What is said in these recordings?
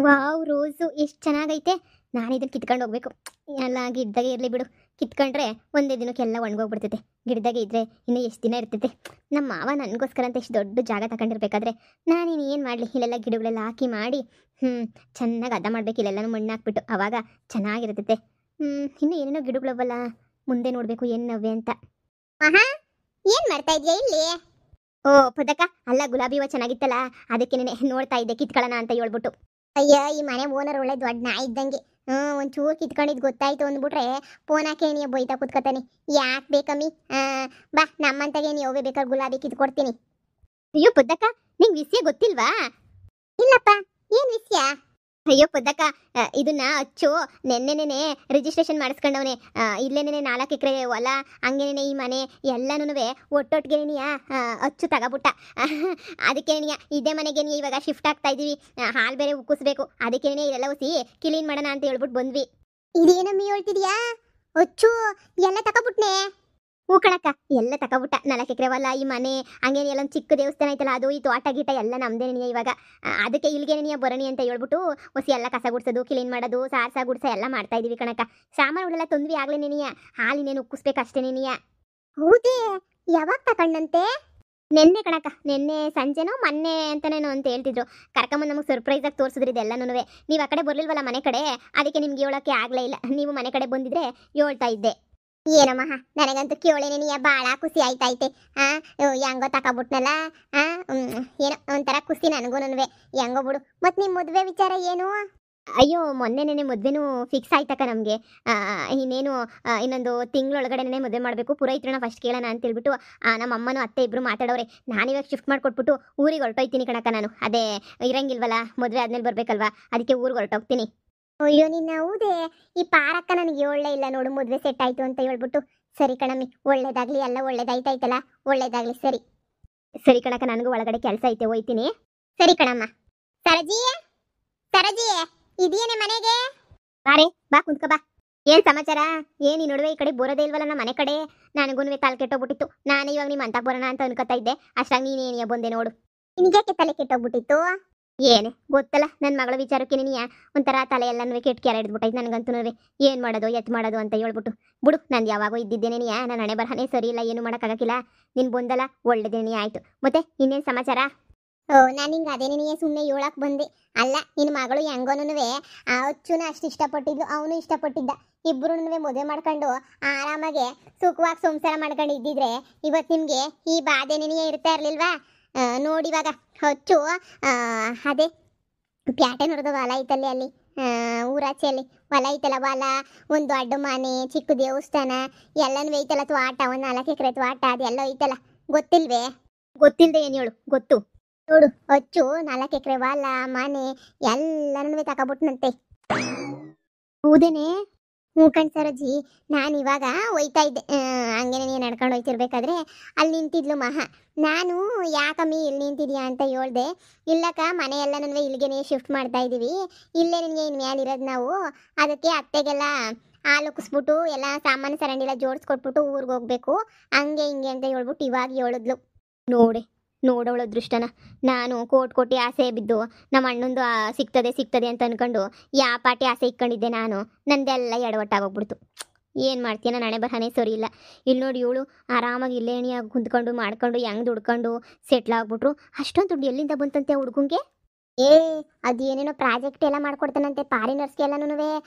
Wow, rose ಎಷ್ಟು ಚೆನ್ನಾಗೈತೆ. ನಾನು ಇದನ್ನು ಕಿತ್ಕೊಂಡು ಹೋಗ್ಬೇಕು. ಎಲ್ಲ ಗಿಡದಾಗೆ ಇರಲಿ ಬಿಡು. ಕಿತ್ಕೊಂಡ್ರೆ ಒಂದೇ ದಿನಕ್ಕೆಲ್ಲ ಒಣಗೋಗ್ಬಿಡ್ತೈತೆ. ಗಿಡದಾಗೆ ಇದ್ರೆ ಇನ್ನು ಎಷ್ಟು ದಿನ ಇರ್ತೈತೆ. ನಮ್ಮ ಮಾವ ನನಗೋಸ್ಕರ ಅಂತ ಇಷ್ಟು ದೊಡ್ಡ ಜಾಗ ತಗೊಂಡಿರ್ಬೇಕಾದ್ರೆ ನಾನಿನ್ನು ಏನು ಮಾಡಲಿ, ಇಲ್ಲೆಲ್ಲ ಗಿಡಗಳೆಲ್ಲ ಹಾಕಿ ಮಾಡಿ ಚೆನ್ನಾಗಿ ಅದ ಮಾಡ್ಬೇಕು. ಇಲ್ಲೆಲ್ಲನೂ ಮಣ್ಣು ಹಾಕ್ಬಿಟ್ಟು ಅವಾಗ ಚೆನ್ನಾಗಿರ್ತೈತೆ. ಇನ್ನು ಏನೇನೋ ಗಿಡಗಳವಲ್ಲ, ಮುಂದೆ ನೋಡಬೇಕು ಏನು ನವ್ವೆ ಅಂತ. ಆಹಾ, ಏನು ಮಾಡ್ತಾ ಇದೆಯಾ ಇಲ್ಲಿ? ಓ ಪದಕ, ಅಲ್ಲ ಗುಲಾಬಿ ಹೂವು ಚೆನ್ನಾಗಿತ್ತಲ್ಲ, ಅದಕ್ಕೆ ನೋಡ್ತಾ ಇದ್ದೆ ಕಿತ್ಕೊಳ್ಳೋಣ ಅಂತ ಹೇಳ್ಬಿಟ್ಟು. ಅಯ್ಯ, ಈ ಮನೆ ಓನರ್ ಒಳ್ಳೆ ದೊಡ್ಡ ನಾ ಇದ್ದಂಗೆ. ಒಂಚೂರು ಕಿತ್ಕೊಂಡಿದ್ದು ಗೊತ್ತಾಯ್ತು ಅಂದ್ಬಿಟ್ರೆ ಫೋನ್ ಹಾಕಿ ನೀ ಬೈತಾ ಕೂತ್ಕೊತಾನೆ. ಯಾಕೆ ಬೇಕಮ್ಮಿ? ಬಾ, ನಮ್ಮಂತಾಗೆ ನೀವು ಬೇಕಾದ್ರೆ ಗುಲಾಬಿ ಕಿತ್ಕೊಡ್ತೀನಿ. ಅಯ್ಯೋ ಪದ್ದಕ್ಕ, ನಿಂಗೆ ವಿಷಯ ಗೊತ್ತಿಲ್ವಾ? ಇಲ್ಲಪ್ಪ, ಏನು ವಿಷಯ? ಅಯ್ಯೋ ಪದ್ದಕ್ಕ, ಇದನ್ನ ಅಚ್ಚು ನೆನ್ನೆನೇ ರಿಜಿಸ್ಟ್ರೇಷನ್ ಮಾಡಿಸ್ಕೊಂಡವನೆ. ಇಲ್ಲೇನೇ 4 ಎಕರೆ ಹೊಲ, ಹಂಗೇನೆ ಈ ಮನೆ ಎಲ್ಲನೂ ಒಟ್ಟೊಟ್ಟಿಗೆ ಅಚ್ಚು ತಗೋಬಿಟ್ಟ. ಅದಕ್ಕೆ ಇದೇ ಮನೆಗೆ ಇವಾಗ ಶಿಫ್ಟ್ ಆಗ್ತಾ ಇದೀವಿ. ಹಾಲು ಬೇರೆ ಉಕ್ಕಿಸ್ಬೇಕು. ಅದಕ್ಕೆ ಇದೆಲ್ಲ ಹೊಸಿ ಕ್ಲೀನ್ ಮಾಡೋಣ ಅಂತ ಹೇಳ್ಬಿಟ್ಟು ಬಂದ್ವಿ. ಇದೇನಮ್ಮಿ ಹೇಳ್ತಿದ್ಯಾ? ಅಚ್ಚು ಎಲ್ಲ ತಗೋಬಿಟ್ನೆ? ಹೂ ಕಣಕ್ಕ, ಎಲ್ಲ ತಗೋಬಿಟ್ಟ. 4 ಎಕರೆ ಹೊಲ, ಈ ಮನೆ, ಹಂಗೇನೆ ಎಲ್ಲ ಚಿಕ್ಕ ದೇವಸ್ಥಾನ ಐತಲ್ಲ, ಅದು ಈ ತೋಟ ಗೀಟ ಎಲ್ಲ ನಮ್ದೇ ಇವಾಗ. ಅದಕ್ಕೆ ಇಲ್ಲಿಗೆ ಬರಣಿ ಅಂತ ಹೇಳ್ಬಿಟ್ಟು ಹೊಸಿ ಎಲ್ಲ ಕಸ ಗುಡ್ಸೋದು, ಕ್ಲೀನ್ ಮಾಡೋದು, ಸಾರ್ಸ ಗುಡ್ಸ ಎಲ್ಲ ಮಾಡ್ತಾ ಇದೀವಿ ಕಣಕ್ಕ. ಸಾಮಾನುಗಳೆಲ್ಲ ತಂದ್ವಿ ಆಗ್ಲೇ ನೆನೆಯ. ಹಾಲಿನೇನು ಉಕ್ಕಿಸ್ಬೇಕು ಅಷ್ಟೇ ನೆನೆಯ. ಹೌದೇ? ಯಾವಾಗ ತಗೊಂಡಂತೆ? ನೆನ್ನೆ ಕಣಕ್ಕ, ನೆನ್ನೆ ಸಂಜೆನೋ ಮೊನ್ನೆ ಅಂತನೇನೋ ಅಂತ ಹೇಳ್ತಿದ್ರು. ಕರ್ಕೊಂಬಂದು ನಮಗೆ ಸರ್ಪ್ರೈಸ್ ಆಗಿ ತೋರಿಸಿದ್ರು ಇದೆಲ್ಲನೂ. ನೀವು ಆ ಕಡೆ ಬರ್ಲಿಲ್ವಲ್ಲ ಮನೆ ಕಡೆ, ಅದಕ್ಕೆ ನಿಮ್ಗೆ ಹೇಳೋಕ್ಕೆ ಆಗಲೇ ಇಲ್ಲ. ನೀವು ಮನೆ ಕಡೆ ಬಂದಿದ್ರೆ ಹೇಳ್ತಾ ಇದ್ದೆ. ಏನಮ್ಮ, ನನಗಂತೂ ಕೇಳೇನೆ ಭಾಳ ಖುಷಿ ಆಯ್ತೈತೆ. ಹೆಂಗೋ ತಕೊಬಿಟ್ನಲ್ಲ. ಏನೋ ಒಂಥರ ಖುಷಿ ನನಗೂನುವೆ. ಹೆಂಗೋ ಬಿಡು. ಮತ್ತು ನಿಮ್ಮ ಮದುವೆ ವಿಚಾರ ಏನು? ಅಯ್ಯೋ, ಮೊನ್ನೆನೇ ಮದುವೆನೂ ಫಿಕ್ಸ್ ಆಯ್ತಕ್ಕ ನಮಗೆ. ಇನ್ನೇನು ಇನ್ನೊಂದು ತಿಂಗಳೊಳಗಡೆನೇ ಮದುವೆ ಮಾಡಬೇಕು. ಪುರೋಹಿತ್ರನ ಫಸ್ಟ್ ಕೇಳೋಣ ಅಂತ ಹೇಳ್ಬಿಟ್ಟು ನಮ್ಮ ಅಮ್ಮನೂ ಅತ್ತೆ ಇಬ್ಬರು ಮಾತಾಡೋರೆ. ನಾನಿವಾಗ ಶಿಫ್ಟ್ ಮಾಡಿಕೊಟ್ಬಿಟ್ಟು ಊರಿಗೆ ಹೊರಟೋಯ್ತೀನಿ ಕಣಕ್ಕ. ನಾನು ಅದೇ ಇರಂಗಿಲ್ವಲ್ಲ, ಮದುವೆ ಆದ್ಮೇಲೆ ಬರಬೇಕಲ್ವಾ, ಅದಕ್ಕೆ ಊರಿಗೆ ಹೊರಟೋಗ್ತೀನಿ. ಅಯ್ಯೋ, ನಿನ್ನ ಹೌದೇ? ಈ ಪಾರಕ್ಕ ನನಗೆ ಹೇಳಲೇ ಇಲ್ಲ ನೋಡು, ಮದುವೆ ಸೆಟ್ ಆಯ್ತು ಅಂತ ಹೇಳ್ಬಿಟ್ಟು. ಸರಿ ಕಣಮ್ಮಿ, ಒಳ್ಳೇದಾಗ್ಲಿ, ಎಲ್ಲ ಒಳ್ಳೇದಾಯ್ತೈತಲ್ಲ, ಒಳ್ಳೇದಾಗ್ಲಿ. ಸರಿ ಸರಿ ಕಣಕ್ಕ, ನನಗೂ ಒಳಗಡೆ ಕೆಲಸ ಐತೆ, ಹೋಯ್ತೀನಿ. ಸರಿ ಕಣಮ್ಮ. ಸರಜಿ, ಸರಜಿ, ಇದೆಯೇನೆ ಮನೆಗೆ? ಬಾರೆ, ಬಾ ಕುಂತ್ಕೊ ಬಾ. ಏನ್ ಸಮಾಚಾರ? ಏನ್ ಈ ನಡುವೆ ಈ ಕಡೆ ಬರೋದೇ ಇಲ್ವಲ್ಲ ನಮ್ಮ ಮನೆ ಕಡೆ? ನನಗೂ ತಲೆ ಕೆಟ್ಟೋಗ್ಬಿಟ್ಟಿತ್ತು. ನಾನು ಇವಾಗ ನಿಮ್ಮ ಅಂತ ಬರೋಣ ಅಂತ ಅನ್ಕೋತಾ ಇದ್ದೆ. ಅಷ್ಟಾಗಿ ನೀನೇನಿಯ ಬಂದೆ ನೋಡು. ನಿನಗೇಕೆ ತಲೆ ಕೆಟ್ಟೋಗ್ಬಿಟ್ಟಿತ್ತು? ಏನೇ ಗೊತ್ತಲ್ಲ, ನನ್ನ ಮಗಳ ವಿಚಾರಕ್ಕೆ ನೀನು ಒಂಥರ ತಲೆ ಎಲ್ಲನೂ ಕೆಟ್ಟ ಕೆರೆ ಹಿಡಿದ್ಬಿಟ್ಟೈತೆ ನನಗಂತೂ. ಏನು ಮಾಡೋದು ಎತ್ ಮಾಡೋದು ಅಂತ ಹೇಳ್ಬಿಟ್ಟು ಬಿಡು. ನಾನು ಯಾವಾಗೋ ಇದ್ದಿದ್ದೇನೆ ನನ್ನ ಹಣೆ ಬರಹನೇ ಸರಿ ಇಲ್ಲ, ಏನು ಮಾಡೋಕ್ಕಾಗಕ್ಕಿಲ್ಲ. ನೀನು ಬಂದಲ್ಲ, ಒಳ್ಳೆದೇನೇ ಆಯಿತು. ಮತ್ತೆ ಇನ್ನೇನು ಸಮಾಚಾರ? ನಾನು ಹಿಂಗೆ ಅದೇನೇ ಸುಮ್ಮನೆ ಹೇಳಕ್ಕೆ ಬಂದೆ. ಅಲ್ಲ, ನಿನ್ನ ಮಗಳು ಹೆಂಗೋನುವೆ ಆ ಅಚ್ಚುನ ಅಷ್ಟು ಇಷ್ಟಪಟ್ಟಿದ್ಲು, ಅವನು ಇಷ್ಟಪಟ್ಟಿದ್ದ. ಇಬ್ಬರೂ ಮದುವೆ ಮಾಡ್ಕೊಂಡು ಆರಾಮಾಗೆ ಸುಖವಾಗಿ ಸಂಸಾರ ಮಾಡ್ಕೊಂಡು ಇದ್ದಿದ್ರೆ ಇವತ್ತು ನಿಮಗೆ ಈ ಬಾಧೆನೇ ಇರ್ತಾ ಇರಲಿಲ್ವಾ? ನೋಡಿ ಇವಾಗ ಅಚ್ಚು ಅದೇ ಪ್ಯಾಟೆ ನೋಡಿದ ಹೊಲ ಐತಲ್ಲಿ, ಅಲ್ಲಿ ಊರಾಚೆಯಲ್ಲಿ ಹೊಲ ಐತಲ್ಲ, ಹೊಲ, ಒಂದು ದೊಡ್ಡ ಮನೆ, ಚಿಕ್ಕ ದೇವಸ್ಥಾನ ಎಲ್ಲನೂ ಐತಲ್ಲ, ತೋಟ, ಒಂದು 4 ಎಕರೆ ತೋಟ, ಅದೆಲ್ಲ ಐತಲ್ಲ. ಗೊತ್ತಿಲ್ವೇ? ಗೊತ್ತಿಲ್ಲದೆ ಏನು ಹೇಳು, ಗೊತ್ತು ನೋಡು. ಅಚ್ಚು 4 ಎಕರೆ ಹೊಲ, ಮನೆ ಎಲ್ಲನೂ ತಗೊಬಿಟ್ನಂತೆ. ಹೌದೇನೆ? ಹ್ಞೂ ಕಣ್ ಸರೋಜಿ, ನಾನು ಇವಾಗ ಹೋಯ್ತಾ ಇದ್ದೆ. ಹಂಗೇನೆ ನೀನು ನಡ್ಕೊಂಡು ಹೋಯ್ತಿರ್ಬೇಕಾದ್ರೆ ಅಲ್ಲಿ ನಿಂತಿದ್ಲು ಮಹಾ. ನಾನು ಯಾಕಮ್ಮಿ ಇಲ್ಲಿ ನಿಂತಿದ್ಯಾ ಅಂತ ಹೇಳ್ದೆ. ಇಲ್ಲಕ್ಕ, ಮನೆ ಎಲ್ಲನೂ ಇಲ್ಲಿಗೆ ಶಿಫ್ಟ್ ಮಾಡ್ತಾ ಇದ್ದೀವಿ, ಇಲ್ಲೇ ನಿನಗೆ ಇನ್ನು ಮೇಲಿರೋದು ನಾವು. ಅದಕ್ಕೆ ಅತ್ತೆಗೆಲ್ಲ ಹಾಲು ಕುಸ್ಬಿಟ್ಟು ಎಲ್ಲ ಸಾಮಾನು ಸರಂಡಿಲ್ಲ ಜೋಡಿಸ್ಕೊಟ್ಬಿಟ್ಟು ಊರಿಗೆ ಹೋಗ್ಬೇಕು, ಹಂಗೆ ಹಿಂಗೆ ಅಂತ ಹೇಳ್ಬಿಟ್ಟು ಇವಾಗ ಹೇಳಿದ್ಲು. ನೋಡೋಳ ಅದೃಷ್ಟನ. ನಾನು ಕೋಟಿ ಆಸೆ ಬಿದ್ದು ನಮ್ಮ ಅಣ್ಣಂದು ಸಿಗ್ತದೆ ಅಂತ ಅನ್ಕೊಂಡು ಯಾವ ಪಾಟಿ ಆಸೆ ಇಕ್ಕೊಂಡಿದ್ದೆ ನಾನು. ನಂದೆಲ್ಲ ಎಡವಟ್ಟಾಗೋಗ್ಬಿಡ್ತು. ಏನು ಮಾಡ್ತೀಯ, ನನ್ನ ಹಣೆ ಬರಹನೇ ಸರಿ ಇಲ್ಲ. ಇಲ್ಲಿ ನೋಡಿ, ಇವಳು ಆರಾಮಾಗಿ ಇಲ್ಲೇ ಎಣಿಯಾಗಿ ಕುಂತ್ಕೊಂಡು ಮಾಡ್ಕೊಂಡು ಹೆಂಗೆ ದುಡ್ಕೊಂಡು ಸೆಟ್ಲ್ ಆಗ್ಬಿಟ್ರು. ಅಷ್ಟೊಂದು ದುಡ್ಡು ಎಲ್ಲಿಂದ ಬಂತಂತೆ ಹುಡುಗಂಗೆ? ಅದೇನೇನೋ ಪ್ರಾಜೆಕ್ಟ್ ಎಲ್ಲ ಮಾಡ್ಕೊಡ್ತಾನಂತೆ. ಫಾರಿನರ್ಸ್ಗೆಲ್ಲನೂ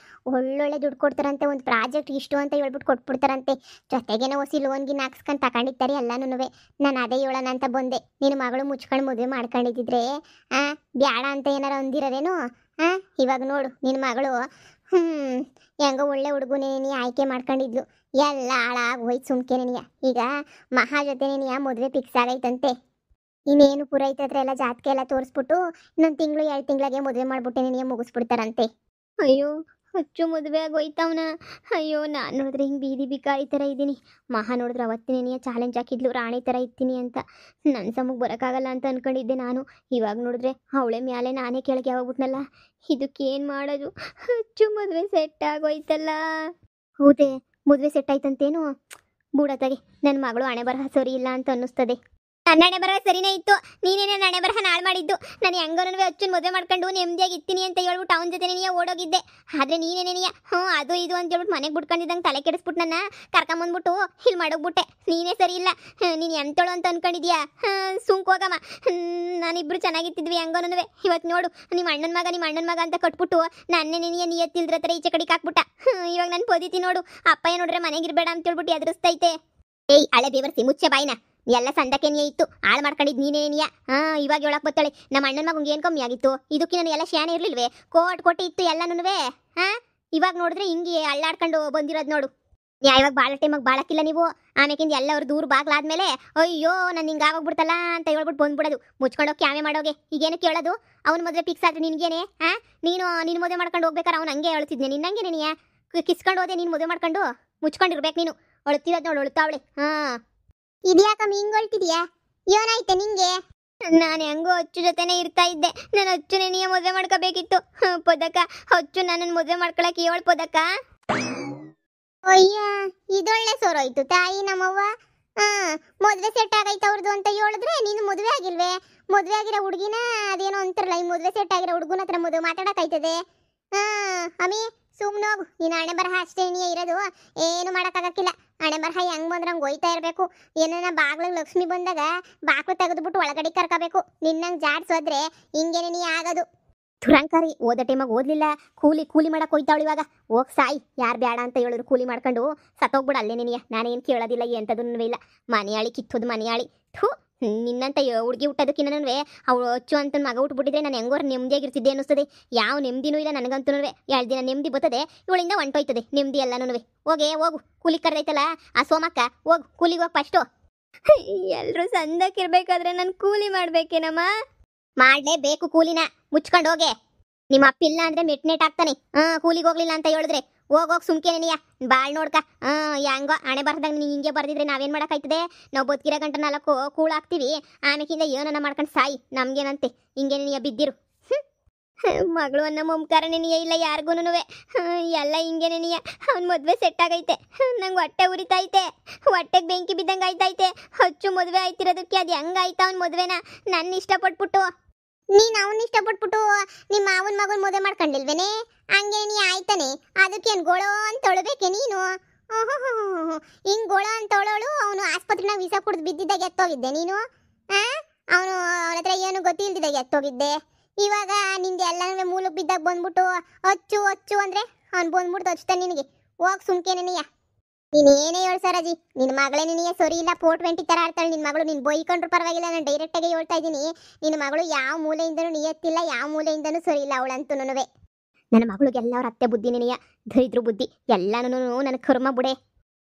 ಒಳ್ಳೊಳ್ಳೆ ದುಡ್ಡು ಕೊಡ್ತಾರಂತೆ. ಒಂದು ಪ್ರಾಜೆಕ್ಟ್ ಇಷ್ಟು ಅಂತ ಹೇಳ್ಬಿಟ್ಟು ಕೊಟ್ಬಿಡ್ತಾರಂತೆ. ಜೊತೆಗೇನೋ ಹೊಸಿ ಲೋನ್ಗಿನ ಹಾಕ್ಸ್ಕೊಂಡು ತಗೊಂಡಿರ್ತಾರೆ ಎಲ್ಲನೂ. ನಾನು ಅದೇ ಹೇಳೋಣ ಅಂತ ಬಂದೆ. ನಿನ್ನ ಮಗಳು ಮುಚ್ಕೊಂಡು ಮದುವೆ ಮಾಡ್ಕೊಂಡಿದ್ದಿದ್ರೆ ಬ್ಯಾಡ ಅಂತ ಏನಾರು ಅಂದಿರೋದೇನು? ಇವಾಗ ನೋಡು, ನಿನ್ನ ಮಗಳು ಹೆಂಗೋ ಒಳ್ಳೆ ಹುಡುಗನೇ ಆಯ್ಕೆ ಮಾಡ್ಕೊಂಡಿದ್ಲು. ಎಲ್ಲ ಹಾಳಾಗಿ ಹೋಯ್ತು ಸುಮ್ಕೆನೆನಿಯ. ಈಗ ಮಹಾ ಜೊತೆನೇನಿಯ ಮದುವೆ ಫಿಕ್ಸ್ ಆಗೈತಂತೆ. ಇನ್ನೇನು ಪುರೋಹಿತ್ರ ಹತ್ರ ಎಲ್ಲ ಜಾತಕ ಎಲ್ಲ ತೋರಿಸ್ಬಿಟ್ಟು ಇನ್ನೊಂದು ತಿಂಗಳು 2 ತಿಂಗಳಿಗೆ ಮದುವೆ ಮಾಡ್ಬಿಟ್ಟೆ ಮುಗಿಸ್ಬಿಡ್ತಾರಂತೆ. ಅಯ್ಯೋ, ಅಚ್ಚು ಮದುವೆ ಆಗೋಯ್ತವನ. ಅಯ್ಯೋ, ನಾನು ನೋಡಿದ್ರೆ ಹಿಂಗೆ ಬೀದಿ ಬಿಕಾರಿ ಥರ ಇದ್ದೀನಿ. ಮಹಾ ನೋಡಿದ್ರೆ ಅವತ್ತಿನೇನಿಯ ಚಾಲೆಂಜ್ ಹಾಕಿದ್ಲು, ರಾಣಿ ಥರ ಇರ್ತೀನಿ ಅಂತ. ನನ್ನ ಸಮಕ್ಕೆ ಬರೋಕ್ಕಾಗಲ್ಲ ಅಂತ ಅಂದ್ಕೊಂಡಿದ್ದೆ ನಾನು. ಇವಾಗ ನೋಡಿದ್ರೆ ಅವಳೆ ಮ್ಯಾಲೆ ನಾನೇ ಕೆಳಗೆ ಯಾವಾಗ್ಬಿಟ್ನಲ್ಲ. ಇದಕ್ಕೇನು ಮಾಡೋದು? ಅಚ್ಚು ಮದುವೆ ಸೆಟ್ ಆಗೋಯ್ತಲ್ಲ. ಹೌದೇ? ಮದುವೆ ಸೆಟ್ ಆಯ್ತಂತೇನು? ಬೂಡತ್ತಾಗೆ ನನ್ನ ಮಗಳು ಹಣೆ ಬರಹ ಸರಿ ಇಲ್ಲ ಅಂತ ಅನ್ನಿಸ್ತದೆ. ನನ್ನ ಹಣೆ ಬರಹ ಸರಿನೇ ಇತ್ತು. ನೀನೇನೇ ಹಣೆ ಬರಹ ನಾಳು ಮಾಡಿದ್ದು. ನಾನು ಹೆಂಗೋನೂ ಅಚ್ಚುನ್ ಮದುವೆ ಮಾಡ್ಕೊಂಡು ನೆಮ್ಮದಿಯಾಗಿ ಇರ್ತೀನಿ ಅಂತ ಹೇಳ್ಬಿಟ್ಟು ಅವನ ಜೊತೆ ನೀನು ಓಡೋಗಿದ್ದೆ. ಆದ್ರೆ ನೀನೇನೇನಿಯ ಅದು ಇದು ಅಂತ ಹೇಳ್ಬಿಟ್ಟು ಮನೆಗೆ ಬಿಟ್ಕೊಂಡಿದ್ದಂಗೆ ತಲೆ ಕೆಡಿಸ್ಬಿಟ್ಟು ನನ್ನ ಕರ್ಕೊಂಬಂದ್ಬಿಟ್ಟು ಇಲ್ಲಿ ಮಾಡೋಗ್ಬಿಟ್ಟೆ. ನೀನೇ ಸರಿ ಇಲ್ಲ. ನೀನು ಎಂತೋಳು ಅಂತ ಅನ್ಕೊಂಡಿದ್ಯಾ? ಸುಂಕ್ ಹೋಗಮ್ಮ. ನಾನಿಬ್ರು ಚೆನ್ನಾಗಿತ್ತಿದ್ವಿ ಹೆಂಗೋನೂ. ಇವತ್ತು ನೋಡು, ನಿಮ್ಮ ಅಣ್ಣನ ಮಗ ಅಂತ ಕಟ್ಬಿಟ್ಟು ನನ್ನೇ ನೀನಿಯ ನಿಯತ್ತಿಲ್ದ್ರ ಹತ್ರ ಈಚೆ ಕಡೆಗೆ ಹಾಕ್ಬಿಟ್ಟ. ಇವಾಗ ನಾನು ಪೋದಿತಿ ನೋಡು. ಅಪ್ಪಯ್ಯ ನೋಡ್ರೆ ಮನೆಗಿರ್ಬೇಡ ಅಂತ ಹೇಳ್ಬಿಟ್ಟು ಎದುರಿಸ್ತೈತೆ. ಏಯ್ ಹಳೆ ಬೇವರ್ಸಿ, ಮುಚ್ಚೆ ಬಾಯಿನ. ಎಲ್ಲ ಸಂದಕ್ಕೆ ನೀ ಇತ್ತು ಹಾಳು ಮಾಡ್ಕೊಂಡಿದ್ ನೀನೇನಿಯ. ಇವಾಗ ಹೇಳಕ್ ಬತ್ತಾಳೆ ನಮ್ಮ ಅಣ್ಣನ ಮಗಂಗೆ ಏನ್ ಕಮ್ಮಿ ಆಗಿತ್ತು? ಇದಕ್ಕೆ ನಾನು ಎಲ್ಲ ಶಾನೆ ಇರ್ಲಿಲ್ವೇ? ಕೋಟಿ ಇತ್ತು ಎಲ್ಲನೂ. ಇವಾಗ ನೋಡಿದ್ರೆ ಹಿಂಗೆ ಅಳ್ಳಾಡ್ಕೊಂಡು ಬಂದಿರೋದು ನೋಡು. ಇವಾಗ ಬಾಳ ಟೈಮಾಗ ಬಾಳಕ್ಕಿಲ್ಲ ನೀವು. ಆಮೇಕಿಂದ ಎಲ್ಲ ಅವ್ರು ದೂರ ಬಾಗ್ಲಾದ್ಮೇಲೆ ಅಯ್ಯೋ ನಾನು ಹಿಂಗೆ ಆಗೋಗ್ಬಿಡ್ತಲ್ಲ ಅಂತ ಹೇಳ್ಬಿಟ್ಟು ಬಂದ್ಬಿಡೋದು. ಮುಚ್ಕೊಂಡೋಗಿ ಕ್ಯಾಮೆ ಮಾಡೋಗೆ. ಈಗೇನು ಕೇಳೋದು? ಅವ್ನ ಮದುವೆ ಫಿಕ್ಸ್ ಆದ್ರೆ ನಿನ್ಗೇನೆ? ನೀನು ಮದುವೆ ಮಾಡ್ಕೊಂಡು ಹೋಗ್ಬೇಕಾರೆ ಅವ್ನು ಹಂಗೆ ಹೇಳ್ತಿದ್ನೆ. ನಿನ್ನಂಗೆ ನೀನಿಯ ಕಿಸ್ಕೊಂಡು ಹೋದೆ. ನೀನು ಮದುವೆ ಮಾಡ್ಕೊಂಡು ಮುಚ್ಕೊಂಡಿರ್ಬೇಕು ನೀನು. ಅಳುತ್ತಿರೋದು ನೋಡು, ಅಳುತ್ತಾವಳೆ. ಇದ್ಯಾಕಮ್ಮ ಹಿಂಗ್ ಹೊಳ್ತಿದ್ಯಾ? ಏನಾಯ್ತೆ ನಿಂಗೆ? ನಾನು ಹೆಂಗೋ ಅಚ್ಚು ಜೊತೆನೆ ಇರ್ತಾ ಇದ್ದೆ. ನಾನು ಅಚ್ಚುನೇ ನೀ ಮದುವೆ ಮಾಡ್ಕೋಬೇಕಿತ್ತು. ಪದಕ ಅಚ್ಚು ನನ್ನನ್ನು ಮದುವೆ ಮಾಡ್ಕೊಳಕ್ಕೆ ಏಳು ಪದಕ. ಅಯ್ಯ, ಇದೊಳ್ಳೆ ಸೋರೋಯ್ತು ತಾಯಿ ನಮ್ಮವ್ವ. ಮದುವೆ ಸೆಟ್ ಆಗೈತೆ ಅವ್ರದ್ದು ಅಂತ ಹೇಳಿದ್ರೆ ನೀನು ಮದುವೆ ಆಗಿಲ್ವೇ? ಮದುವೆ ಆಗಿರೋ ಹುಡುಗಿನ ಅದೇನೋ ಅಂತಾರಲ್ಲ, ಈ ಮದುವೆ ಸೆಟ್ ಆಗಿರೋ ಹುಡುಗನ ಹತ್ರ ಮದುವೆ ಮಾತಾಡಕ್ಕಾಯ್ತದೆ? ಅಮ್ಮಿ ಸುಮ್ಮನೆ ಹೋಗು. ನೀನು ಹಣೆ ಬರಹ ಅಷ್ಟೇ ಇರೋದು, ಏನು ಮಾಡೋಕ್ಕಾಗಕ್ಕಿಲ್ಲ. ಹಣೆ ಬರಹ ಹೆಂಗ್ ಬಂದ್ರೆ ಹಂಗೆ ಹೋಯ್ತಾ ಇರಬೇಕು. ಏನಾರ ಬಾಗ್ಲಿಗೆ ಲಕ್ಷ್ಮಿ ಬಂದಾಗ ಬಾಕ್ಲು ತೆಗೆದ್ಬಿಟ್ಟು ಒಳಗಡೆ ಕರ್ಕೋಬೇಕು. ನಿನ್ನಂಗೆ ಜಾಡ್ಸೋದ್ರೆ ಹಿಂಗೇನೆ ನೀ ಆಗೋದು. ತುರಂಕಾರಿ ಓದೋ ಟೈಮಾಗ ಓದಲಿಲ್ಲ. ಕೂಲಿ ಮಾಡಕ್ಕೆ ಹೋಯ್ತಾವಳು ಇವಾಗ. ಹೋಗಿ ಸಾಯಿ. ಯಾರು ಬೇಡ ಅಂತ ಹೇಳಿದ್ರು ಕೂಲಿ ಮಾಡ್ಕೊಂಡು ಸತ್ತೋಗ್ಬಿಡು ಅಲ್ಲೇ ನೀನಿಯ. ನಾನೇನು ಕೇಳೋದಿಲ್ಲ, ಎಂಥದನ್ನೂ ಇಲ್ಲ. ಮನೆಯಾಳಿ ಕಿತ್ತೋದು ಮನೆಯಾಳಿ. ನಿನ್ನಂತ ಹುಡುಗಿ ಹುಟ್ಟೋದಕ್ಕೆ ನನವೇ ಅವಳು ಅಚ್ಚು ಅಂತ ಮಗ ಹುಟ್ಬಿಟ್ಟಿದ್ರೆ ನಾನು ಹೆಂಗೋರು ನೆಮ್ಮದಿಯಾಗಿರ್ತಿದ್ದೆ ಅನ್ನಿಸ್ತದೆ. ಯಾವ ನೆಮ್ಮದಿನೂ ಇಲ್ಲ ನನಗಂತೂ. 2 ದಿನ ನೆಮ್ಮದಿ ಬರ್ತದೆ, ಇವಳಿಂದ ಹೊಂಟೋಯ್ತದೆ ನೆಮ್ಮದಿ ಎಲ್ಲನೂ. ಹೋಗು ಕೂಲಿ ಕರೆದೈತಲ್ಲ ಆ ಸೋಮಕ್ಕ, ಹೋಗು ಕೂಲಿಗೆ ಹೋಗಿ ಫಸ್ಟು. ಎಲ್ಲರೂ ಸಂದಕ್ಕಿರ್ಬೇಕಾದ್ರೆ ನಾನು ಕೂಲಿ ಮಾಡ್ಬೇಕೇನಮ್ಮ? ಮಾಡಲೇಬೇಕು ಕೂಲಿನ. ಮುಚ್ಕೊಂಡು ಹೋಗೆ. ನಿಮ್ಮ ಅಪ್ಪ ಇಲ್ಲ ಅಂದ್ರೆ ಮೆಟ್ನೆಟ್ ಆಗ್ತಾನೆ. ಕೂಲಿಗೆ ಹೋಗ್ಲಿಲ್ಲ ಅಂತ ಹೇಳಿದ್ರೆ ಹೋಗೋಗಿ ಸುಮ್ಕೇನೆ ನೀಯ. ಬಾಳ್ ನೋಡ್ಕ. ಹೆಂಗೋ ಹಣೆ ಬರ್ದಾಗ ನೀನು ಹಿಂಗೆ ಬರ್ದಿದ್ರೆ ನಾವೇನು ಮಾಡೋಕ್ಕಾಯ್ತದೆ? ನಾವು ಬದುಕಿರೋ ಗಂಟ 4 ಕೂಳಾಕ್ತೀವಿ. ಆಮೇಕಿಂದ ಏನನ್ನ ಮಾಡ್ಕೊಂಡು ಸಾಯಿ, ನಮ್ಗೇನಂತೆ. ಹಿಂಗೇನೆ ನೀಯ ಬಿದ್ದಿರು. ಮಗಳು ಅನ್ನೋ ಮಮಕಾರನೇ ನೀಯ ಇಲ್ಲ ಯಾರಿಗೂನು. ಎಲ್ಲ ಹಿಂಗೇನೆ ನೀಯ. ಅವ್ನ ಮದುವೆ ಸೆಟ್ ಆಗೈತೆ. ನಂಗೆ ಹೊಟ್ಟೆ ಉರಿತೈತೆ, ಹೊಟ್ಟೆಗೆ ಬೆಂಕಿ ಬಿದ್ದಂಗೆ ಆಯ್ತೈತೆ. ಅಚ್ಚು ಮದುವೆ ಆಯ್ತಿರೋದಕ್ಕೆ ಅದು ಹೆಂಗಾಯ್ತ ಅವ್ನ ಮದುವೆನ? ನನ್ನ ಇಷ್ಟಪಟ್ಬಿಟ್ಟು ನೀನು ಅವನ್ನ ಇಷ್ಟಪಟ್ಬಿಟ್ಟು ನಿಮ್ಮ ಮಾವನ ಮಗನ ಮದುವೆ ಮಾಡ್ಕೊಂಡಿಲ್ವೇನೆ? ಹಂಗೆ ನೀ ಆಯ್ತಾನೆ. ಅದಕ್ಕೇನು ಗೋಳೋ ಅಂತ ತೊಳಬೇಕೆ ನೀನು? ಹಿಂಗೆ ಗೋಳೋ ಅಂತ ತೊಳೋಳು. ಅವನು ಆಸ್ಪತ್ರೆನ ವೀಸಾ ಕುಡ್ದು ಬಿದ್ದಿದ್ದಾಗ ಎತ್ತೋಗಿದ್ದೆ ನೀನು. ಅವನ ಹತ್ರ ಏನು ಗೊತ್ತಿಲ್ದಿದ್ದಾಗ ಎತ್ತೋಗಿದ್ದೆ. ಇವಾಗ ನಿಂದು ಎಲ್ಲನೂ ಮೂಲಕ್ಕೆ ಬಿದ್ದಾಗ ಬಂದ್ಬಿಟ್ಟು ಅಚ್ಚು ಅಂದ್ರೆ ಅವ್ನು ಬಂದ್ಬಿಟ್ಟು ಹಚ್ತಾನೆ ನಿನಗೆ. ಹೋಗಿ ಸುಮ್ಕೇನೆ ನೀಯ. ನೀನೇನೇ ಹೇಳು ಸರಾಜಿ, ನಿನ್ನ ಮಗಳೇ ನಿನಗೆ ಸರಿ ಇಲ್ಲ. 420 ಥರ ಆಡ್ತಾಳೆ ನಿನ್ನ ಮಗಳು. ನೀನು ಬೈಕೊಂಡ್ರು ಪರವಾಗಿಲ್ಲ, ನಾನು ಡೈರೆಕ್ಟಾಗಿ ಹೇಳ್ತಾ ಇದ್ದೀನಿ. ನಿನ್ನ ಮಗಳು ಯಾವ ಮೂಲೆಯಿಂದನೂ ನಿಯತ್ತಿಲ್ಲ, ಯಾವ ಮೂಲೆಯಿಂದನೂ ಸರಿ ಇಲ್ಲ ಅವಳಂತೂ. ನನ್ನ ಮಗಳಿಗೆಲ್ಲ ಅವ್ರ ಅತ್ತೆ ಬುದ್ಧಿ ನಿನಗೆ ದರಿದ್ರ ಬುದ್ಧಿ ಎಲ್ಲನೂ ನನ್ನ ಕರ್ಮ ಬಿಡೆ.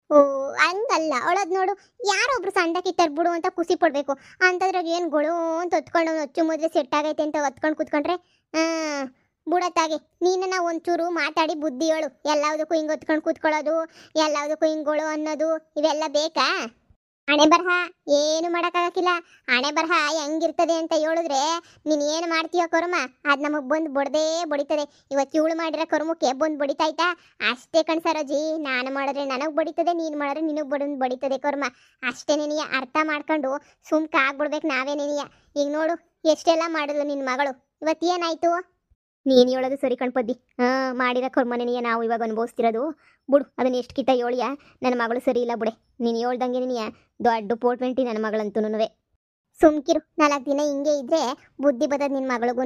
ಓ ಹಂಗಲ್ಲ ಅವಳದ್ ನೋಡು. ಯಾರೊಬ್ರು ಸಂದಕ್ಕಿಟ್ಟಾರ ಬಿಡು ಅಂತ ಖುಷಿ ಪಡ್ಬೇಕು. ಅಂತದ್ರಾಗ ಏನು ಗೊಳು ಅಂತ ಹೊತ್ಕೊಂಡು ಅಚ್ಚು ಮದುವೆ ಸೆಟ್ ಆಗೈತೆ ಅಂತ ಹೊತ್ಕೊಂಡು ಕೂತ್ಕೊಂಡ್ರೆ ಬುಡತ್ತಾಗೆ. ನೀನನ್ನ ಒಂಚೂರು ಮಾತಾಡಿ ಬುದ್ಧಿ ಹೇಳು. ಎಲ್ಲದಕ್ಕೂ ಹಿಂಗೆ ಹೊತ್ಕೊಂಡು ಕೂತ್ಕೊಳ್ಳೋದು, ಎಲ್ಲದಕ್ಕೂ ಹಿಂಗೋಳು ಅನ್ನೋದು ಇವೆಲ್ಲ ಬೇಕಾ? ಹಣೆ ಬರಹ ಏನು ಮಾಡೋಕ್ಕಾಗಕ್ಕಿಲ್ಲ. ಹಣೆ ಬರಹ ಹೆಂಗಿರ್ತದೆ ಅಂತ ಹೇಳಿದ್ರೆ ನೀನು ಏನು ಮಾಡ್ತೀಯೋ ಕರ್ಮ ಅದು ನಮಗೆ ಬಂದು ಬಡ್ದೇ ಬಡಿತದೆ. ಇವತ್ತು ಇವಳು ಮಾಡಿರೋ ಕರ್ಮಕ್ಕೆ ಬಂದು ಬಡಿತಾಯ್ತಾ? ಅಷ್ಟೇ ಕಣ್ ಸರೋಜಿ. ನಾನು ಮಾಡಿದ್ರೆ ನನಗೆ ಬಡಿತದೆ, ನೀನು ಮಾಡಿದ್ರೆ ನಿನಗೆ ಬಡಿತದೆ ಕರ್ಮ. ಅಷ್ಟೇ ನೀನಿಯ ಅರ್ಥ ಮಾಡ್ಕೊಂಡು ಸುಮ್ಕ ಆಗ್ಬಿಡ್ಬೇಕು ನಾವೇ ನೀನಿಯ. ಈಗ ನೋಡು ಎಷ್ಟೆಲ್ಲ ಮಾಡಿದ್ಲು ನಿನ್ನ ಮಗಳು. ಇವತ್ತು ಏನಾಯ್ತು? ನೀನು ಹೇಳೋದು ಸರಿ ಕಣ್ಪದ್ದಿ. ಮಾಡಿರೋ ಕರ್ಮನೆಯ ನಾವು ಇವಾಗ ಅನುಭವಿಸ್ತಿರೋದು. ಬಿಡು ಅದನ್ನ ಎಷ್ಟು ಕಿತ್ತ ಹೇಳಿಯ. ನನ್ನ ಮಗಳು ಸರಿ ಇಲ್ಲ ಬಿಡೆ. ನೀನು ಹೇಳ್ದಂಗೆ ನೀನಿಯ ದೊಡ್ಡ 420 ನನ್ನ ಮಗಳಂತೂ. ಸುಮ್ಕಿರು. 4 ದಿನ ಹಿಂಗೆ ಇದ್ರೆ ಬುದ್ಧಿ ಬದದ್ ನಿನ್ನ ಮಗಳಿಗೂ.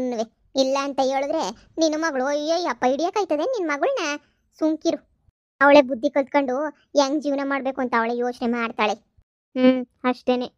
ಇಲ್ಲ ಅಂತ ಹೇಳಿದ್ರೆ ನಿನ್ನ ಮಗಳು ಅಯ್ಯೋ ಅಪ್ಪ ಹಿಡಿಯೋಕ್ಕಾಯ್ತದೆ ನಿನ್ನ ಮಗಳನ್ನ? ಸುಮ್ಕಿರು. ಅವಳೆ ಬುದ್ಧಿ ಕಲ್ತ್ಕೊಂಡು ಹೆಂಗ್ ಜೀವನ ಮಾಡಬೇಕು ಅಂತ ಅವಳೆ ಯೋಚನೆ ಮಾಡ್ತಾಳೆ. ಅಷ್ಟೇನೆ.